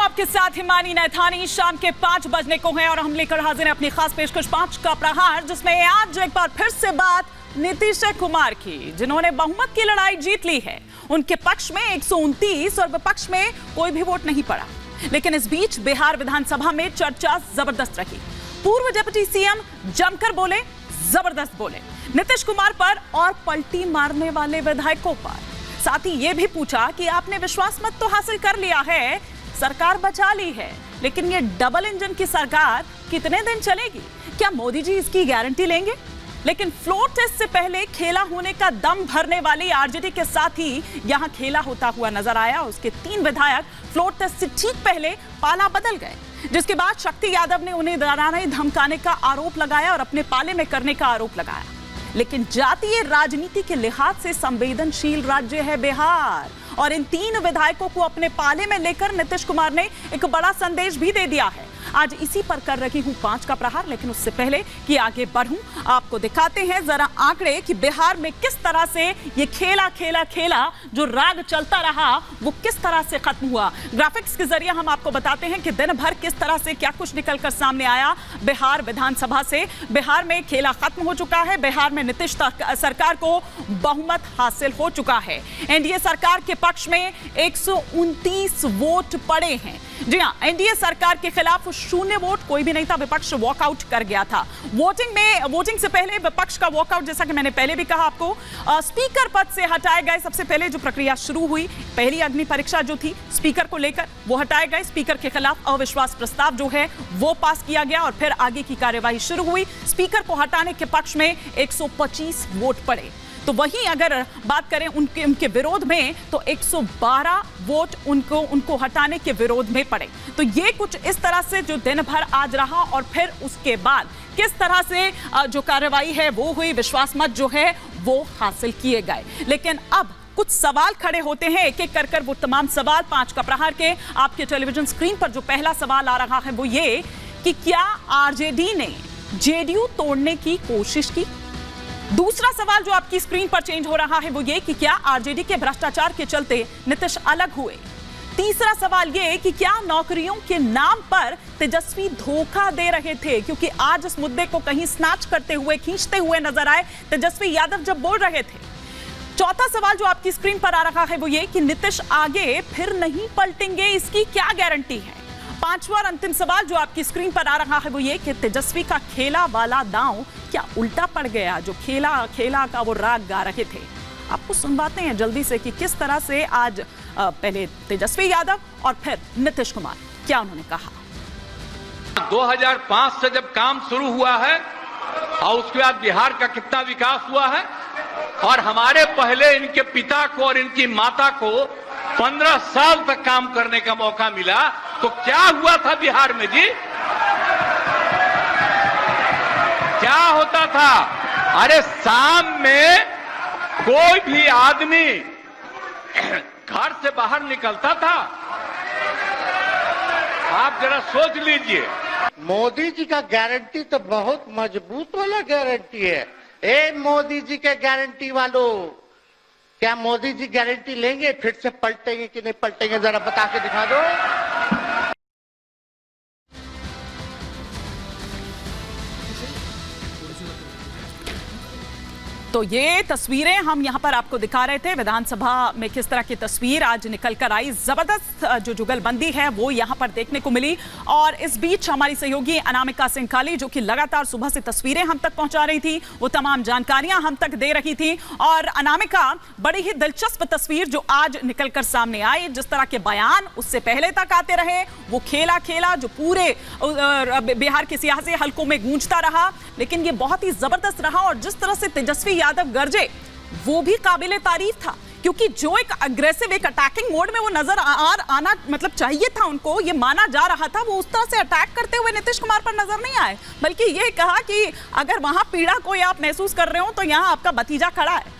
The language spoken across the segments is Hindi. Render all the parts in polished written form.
हूं आपके साथ हिमानी नैथानी। शाम के 5 बजने को हैं और हम लेकर हाजिर हैं अपनी खास पेशकश 5 का प्रहार, जिसमें आज एक बार फिर से बात नीतीश कुमार की, जिन्होंने बहुमत की लड़ाई जीत ली है। उनके पक्ष में 129 और विपक्ष में कोई भी वोट नहीं पड़ा। लेकिन इस बीच बिहार विधानसभा में चर्चा जबरदस्त रही। पूर्व डिप्टी सीएम जमकर बोले, जबरदस्त बोले नीतीश कुमार पर और पलटी मारने वाले विधायकों पर। साथ ही यह भी पूछा कि आपने विश्वास मत तो हासिल कर लिया है, सरकार बचा ली है, लेकिन ये डबल इंजन की सरकार कितने दिन चलेगी? क्या मोदी जी इसकी गारंटी लेंगे? लेकिन फ्लोर टेस्ट से पहले खेला होने का दम भरने वाली आरजेडी के साथ ही यहां खेला होता हुआ नजर आया। उसके 3 विधायक फ्लोर टेस्ट से ठीक पहले पाला बदल गए, जिसके बाद शक्ति यादव ने उन्हें डराने धमकाने का आरोप लगाया और अपने पाले में करने का आरोप लगाया। लेकिन जातीय राजनीति के लिहाज से संवेदनशील राज्य है बिहार, और इन 3 विधायकों को अपने पाले में लेकर नीतीश कुमार ने एक बड़ा संदेश भी दे दिया है। आज इसी पर कर रही हूं 5 का प्रहार, लेकिन उससे पहले कि आगे बढ़ूं, आपको दिखाते हैं जरा आंकड़े कि बिहार में किस तरह से ये खेला जो राग चलता रहा वो किस तरह से खत्म हुआ। ग्राफिक्स के जरिए हम आपको बताते हैं कि दिन भर किस तरह से क्या कुछ निकलकर सामने आया बिहार विधानसभा से। बिहार में खेला खत्म हो चुका है। बिहार में नीतीश सरकार को बहुमत हासिल हो चुका है। एनडीए सरकार के पक्ष में 129 वोट पड़े हैं। जी हां, एनडीए सरकार के खिलाफ 0 वोट, कोई भी नहीं था। विपक्ष वॉकआउट कर गया था। वोटिंग से पहले विपक्ष का वॉकआउट, जैसा कि मैंने पहले भी कहा आपको, स्पीकर पद से हटाए गए। सबसे पहले जो प्रक्रिया शुरू हुई, पहली अग्नि परीक्षा जो थी स्पीकर को लेकर, वो हटाए गए। स्पीकर के खिलाफ अविश्वास प्रस्ताव जो है वो पास किया गया और फिर आगे की कार्यवाही शुरू हुई। स्पीकर को हटाने के पक्ष में 125 वोट पड़े। तो वहीं अगर बात करें उनके विरोध में, तो 112 वोट उनको हटाने के विरोध में पड़े। तो ये कुछ इस तरह से जो दिन भर आज रहा, और फिर उसके बाद किस तरह से जो कार्रवाई है वो हुई, विश्वास मत जो है वो हासिल किए गए। लेकिन अब कुछ सवाल खड़े होते हैं, एक एक कर वो तमाम सवाल 5 का प्रहार के आपके टेलीविजन स्क्रीन पर। जो पहला सवाल आ रहा है वो ये कि क्या आरजेडी ने जेडीयू तोड़ने की कोशिश की? दूसरा सवाल जो आपकी स्क्रीन पर चेंज हो रहा है वो ये कि क्या आरजेडी के भ्रष्टाचार के चलते नीतीश अलग हुए? तीसरा सवाल ये कि क्या नौकरियों के नाम पर तेजस्वी धोखा दे रहे थे? क्योंकि आज इस मुद्दे को कहीं स्नैच करते हुए, खींचते हुए नजर आए तेजस्वी यादव जब बोल रहे थे। चौथा सवाल जो आपकी स्क्रीन पर आ रहा है वो ये कि नीतीश आगे फिर नहीं पलटेंगे, इसकी क्या गारंटी है? पांचवा और अंतिम सवाल जो आपकी स्क्रीन पर आ रहा है वो ये कि तेजस्वी का खेला वाला दांव क्या उल्टा पड़ गया? जो खेला का वो राग गा रहे थे। आपको सुनवाते हैं जल्दी से कि किस तरह से आज पहले तेजस्वी यादव और फिर नीतीश कुमार क्या उन्होंने कहा। 2005 से जब काम शुरू हुआ है और उसके बाद बिहार का कितना विकास हुआ है, और हमारे पहले इनके पिता को और इनकी माता को 15 साल तक काम करने का मौका मिला, तो क्या हुआ था बिहार में जी? क्या होता था? अरे शाम में कोई भी आदमी घर से बाहर निकलता था, आप जरा सोच लीजिए। मोदी जी का गारंटी तो बहुत मजबूत वाला गारंटी है। ए मोदी जी के गारंटी वालों, क्या मोदी जी गारंटी लेंगे? फिर से पलटेंगे कि नहीं पलटेंगे, जरा बता के दिखा दो। तो ये तस्वीरें हम यहां पर आपको दिखा रहे थे, विधानसभा में किस तरह की तस्वीर आज निकल कर आई। जबरदस्त जो जुगलबंदी है वो यहां पर देखने को मिली। और इस बीच हमारी सहयोगी अनामिका सिंह काली, जो कि लगातार सुबह से तस्वीरें हम तक पहुंचा रही थी, वो तमाम जानकारियां हम तक दे रही थी। और अनामिका, बड़ी ही दिलचस्प तस्वीर जो आज निकल कर सामने आई, जिस तरह के बयान उससे पहले तक आते रहे, वो खेला जो पूरे बिहार के सियासी हलकों में गूंजता रहा, लेकिन ये बहुत ही जबरदस्त रहा। और जिस तरह से तेजस्वी यादव गरजे वो भी काबिले तारीफ था, क्योंकि जो एक अग्रेसिव, एक अटैकिंग मोड में वो नजर आना मतलब चाहिए था उनको, ये माना जा रहा था, वो उस तरह से अटैक करते हुए नीतीश कुमार पर नजर नहीं आए, बल्कि ये कहा कि अगर वहां पीड़ा कोई आप महसूस कर रहे हो तो यहां आपका भतीजा खड़ा है।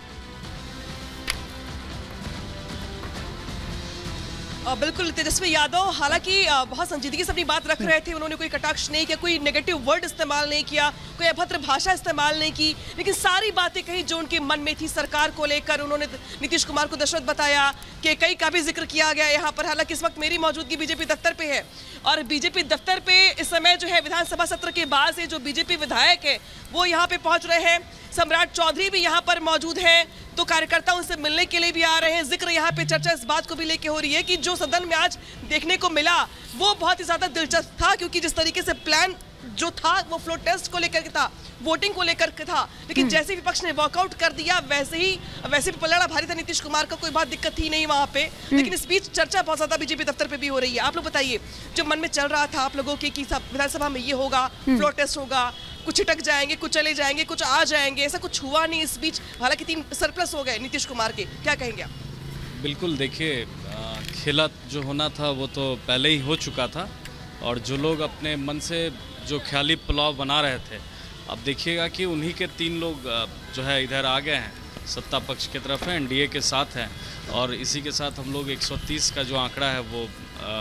बिल्कुल तेजस्वी यादव हालांकि बहुत संजीदगी से अपनी बात रख रहे थे, उन्होंने कोई कटाक्ष नहीं किया, कोई नेगेटिव वर्ड इस्तेमाल नहीं किया, कोई अभद्र भाषा इस्तेमाल नहीं की, लेकिन सारी बातें कही जो उनके मन में थी सरकार को लेकर। उन्होंने नीतीश कुमार को दशरथ बताया कि कई का भी जिक्र किया गया यहाँ पर। हालांकि इस वक्त मेरी मौजूदगी बीजेपी दफ्तर पे है और बीजेपी दफ्तर पे इस समय जो है विधानसभा सत्र के बाद से जो बीजेपी विधायक है वो यहाँ पे पहुंच रहे हैं। सम्राट चौधरी भी यहाँ पर मौजूद है, तो कार्यकर्ता उनसे मिलने के लिए भी आ रहे हैं। जिक्र यहाँ पे चर्चा इस बात को भी लेके हो रही है कि जो सदन में आज देखने को मिला वो बहुत ही ज्यादा दिलचस्प था, क्योंकि जिस तरीके से प्लान जो था वो फ्लोर टेस्ट को लेकर के था, वोटिंग को लेकर के था, लेकिन जैसे विपक्ष ने वॉकआउट कर दिया वैसे भी पलड़ा भारी था नीतीश कुमार का, कोई बात दिक्कत थी नहीं वहां पे। लेकिन इस बीच चर्चा बहुत ज्यादा बीजेपी दफ्तर पे भी हो रही है। आप लोग बताइए, जो मन में चल रहा था आप लोगों के कि विधानसभा में ये होगा, फ्लोर टेस्ट होगा, कुछ छिटक जाएंगे, कुछ चले जाएंगे, कुछ आ जाएंगे, ऐसा कुछ हुआ नहीं इस बीच। हालांकि 3 सरप्लस हो गए नीतीश कुमार के, क्या कहेंगे आप? बिल्कुल, देखिए खेला जो होना था वो तो पहले ही हो चुका था, और जो लोग अपने मन से जो ख्याली पुलाव बना रहे थे, अब देखिएगा कि उन्हीं के 3 लोग जो है इधर आ गए हैं, सत्ता पक्ष की तरफ है, एनडीए के साथ हैं, और इसी के साथ हम लोग 130 का जो आंकड़ा है वो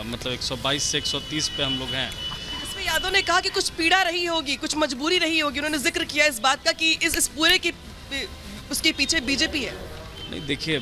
मतलब 122 से 130 पे हम लोग हैं। तेजस्वी यादव ने कहा कि कुछ पीड़ा रही होगी, कुछ मजबूरी रही होगी, उन्होंने जिक्र किया इस बात का कि इस पूरे की उसके पीछे बीजेपी है। नहीं देखिए,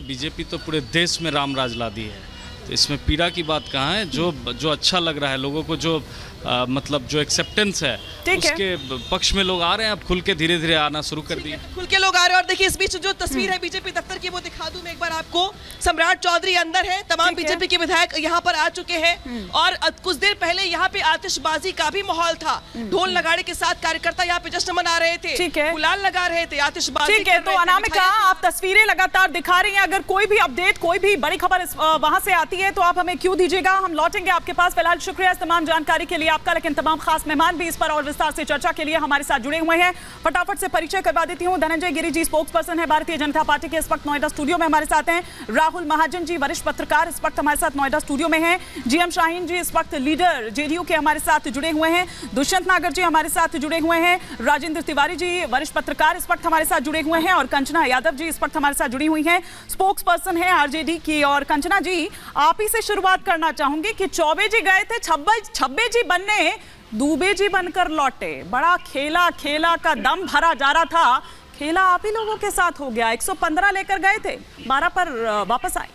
बीजेपी तो पूरे देश में राम राज ला दी है, तो इसमें पीड़ा की बात कहाँ है। जो अच्छा लग रहा है लोगों को, जो मतलब जो एक्सेप्टेंस है उसके पक्ष में लोग आ रहे हैं, अब खुल के धीरे धीरे आना शुरू कर दिए, खुल के लोग आ रहे हैं। और देखिए इस बीच जो तस्वीर है बीजेपी दफ्तर की वो दिखा दूं मैं एक बार आपको। सम्राट चौधरी अंदर है, तमाम बीजेपी के विधायक यहाँ पर आ चुके हैं, और कुछ देर पहले यहाँ पे आतिशबाजी का भी माहौल था, ढोल नगाड़े के साथ कार्यकर्ता यहाँ पे जश्न मना रहे थे, गुलाल लगा रहे थे, आतिशबाजी। ठीक है, तो अनामिका आप तस्वीरें लगातार दिखा रही हैं, अगर कोई भी अपडेट, कोई भी बड़ी खबर वहां से आती है तो आप हमें क्यों दीजिएगा, हम लौटेंगे आपके पास। फिलहाल शुक्रिया इस तमाम जानकारी के लिए आपका, लेकिन तमाम खास मेहमान भी इस पर और विस्तार से चर्चा के लिए हमारे साथ जुड़े हुए हैं। फटाफट से परिचय करवा देती हूं। धनंजय गिरी जी स्पोक्स पर्सन है भारतीय जनता पार्टी के, इस वक्त नोएडा स्टूडियो में हमारे साथ हैं। राहुल महाजन जी वरिष्ठ पत्रकार इस वक्त हमारे साथ नोएडा स्टूडियो में हैं। जीएम शाहीन जी इस वक्त लीडर जेडीयू के हमारे साथ जुड़े हुए हैं। दुष्यंत नागर जी हमारे साथ जुड़े हुए हैं। राजेंद्र तिवारी जी वरिष्ठ पत्रकार इस वक्त हमारे साथ जुड़े हुए हैं, और कंचना यादव जी इस वक्त हमारे साथ जुड़ी हुई हैं, स्पोक्स पर्सन है आरजेडी की। और कंचना जी, आप ही से शुरुआत करना चाहूंगी कि चौबे जी गए थे, छब्बे जी बनने दूबे जी बनकर लौटे, बड़ा खेला का दम भरा जा रहा था, खेला आप ही लोगों के साथ हो गया। 115 लेकर गए थे, 12 पर वापस आए,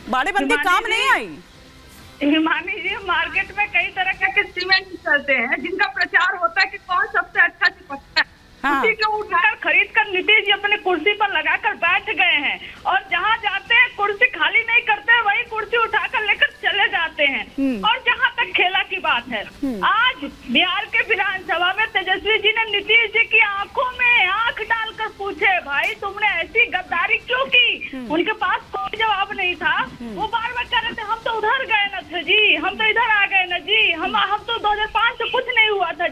बाड़ेबंदी काम नहीं आई। हिमानी जी, मार्केट में कई तरह के सीमेंट चलते हैं जिनका प्रचार होता है कि कौन सबसे अच्छा चिपकता है, उसी को उठाकर खरीद कर नीतीश जी अपने कुर्सी पर लगाकर बैठ गए हैं, और जहां जाते हैं कुर्सी खाली नहीं करते, वही कुर्सी उठाकर लेकर चले जाते हैं। और जहां तक खेला की बात है, आज बिहार के विधानसभा में तेजस्वी जी ने नीतीश जी की आंखों में आंख डालकर पूछे, भाई तुमने ऐसी गद्दारी क्यों की? उनके पास कोई जवाब नहीं था। वो बार बार कह रहे थे, हम तो उधर गए न थे जी, हम तो इधर आ गए न जी, हम तो 2005 से कुछ नहीं हुआ था।